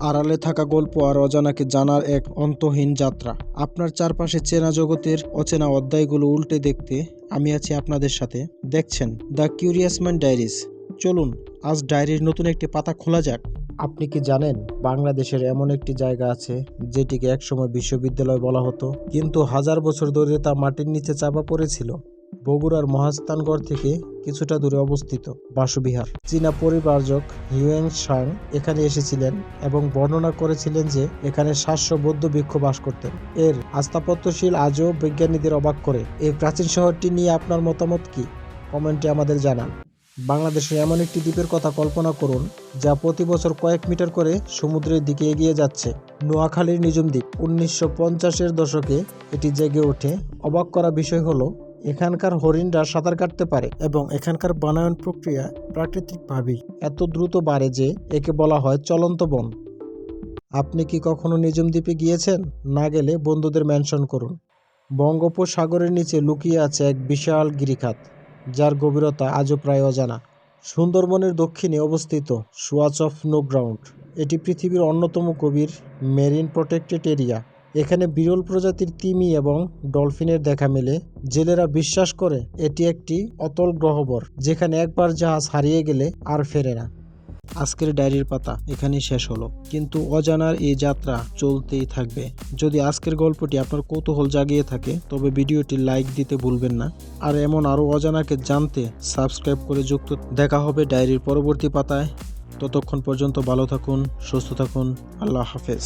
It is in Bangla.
আড়ালে থাকা গল্প আর অজানাকে জানার এক অন্তহীন যাত্রা। আপনার চারপাশে চেনা জগতের অচেনা অধ্যায়গুলো উল্টে দেখতে আমি আছি আপনাদের সাথে। দেখছেন দ্য কিউরিয়াস মাইন্ড ডায়েরিজ। চলুন আজ ডায়েরির নতুন একটি পাতা খোলা যাক। আপনি কি জানেন বাংলাদেশের এমন একটি জায়গা আছে যেটিকে একসময় বিশ্ববিদ্যালয় বলা হতো, কিন্তু হাজার বছর ধরে তা মাটির নিচে চাপা পড়েছিল। বগুড়ার মহাস্থানগড় থেকে কিছুটা দূরে অবস্থিত বাসবিহার। চীনা পরিব্রাজক হিউয়েন সাং এখানে এসেছিলেন এবং বর্ণনা করেছিলেন যে এখানে 700 বৌদ্ধ ভিক্ষু বাস করতেন। এর স্থাপত্যশীল আজও বিজ্ঞানীদের অবাক করে। এই প্রাচীন শহরটি নিয়ে আপনার মতামত কি? কমেন্টে আমাদের জানান। বাংলাদেশের এমন একটি দ্বীপের কথা কল্পনা করুন যা প্রতি বছর কয়েক মিটার করে সমুদ্রের দিকে এগিয়ে যাচ্ছে। নোয়াখালীর নিঝুম দ্বীপ। 1950-এর দশকে এটি জেগে ওঠে। অবাক করা বিষয় হলো এখানকার হরিণরা সাঁতার কাটতে পারে এবং এখানকার বনায়ন প্রক্রিয়া প্রাকৃতিকভাবেই এত দ্রুত বাড়ে যে একে বলা হয় চলন্ত বন। আপনি কি কখনো নিঝুম দ্বীপে গিয়েছেন? না গেলে বন্ধুদের মেনশন করুন। বঙ্গোপসাগরের নিচে লুকিয়ে আছে এক বিশাল গিরিখাত, যার গভীরতা আজও প্রায় অজানা। সুন্দরবনের দক্ষিণে অবস্থিত সোয়াচ অফ নো গ্রাউন্ড। এটি পৃথিবীর অন্যতম গভীর মেরিন প্রোটেক্টেড এরিয়া। এখানে বিরল প্রজাতির তিমি এবং ডলফিনের দেখা মেলে। জেলেরা বিশ্বাস করে এটি একটি অতল গ্রহবর, যেখানে একবার জাহাজ হারিয়ে গেলে আর ফেরে না। আজকের ডায়েরির পাতা এখানেই শেষ হলো, কিন্তু অজানার এই যাত্রা চলতেই থাকবে। যদি আজকের গল্পটি আপনার কৌতূহল জাগিয়ে থাকে তবে ভিডিওটি লাইক দিতে ভুলবেন না। আর এমন আরও অজানাকে জানতে সাবস্ক্রাইব করে যুক্ত। দেখা হবে ডায়েরির পরবর্তী পাতায়। ততক্ষণ পর্যন্ত ভালো থাকুন, সুস্থ থাকুন। আল্লাহ হাফেজ।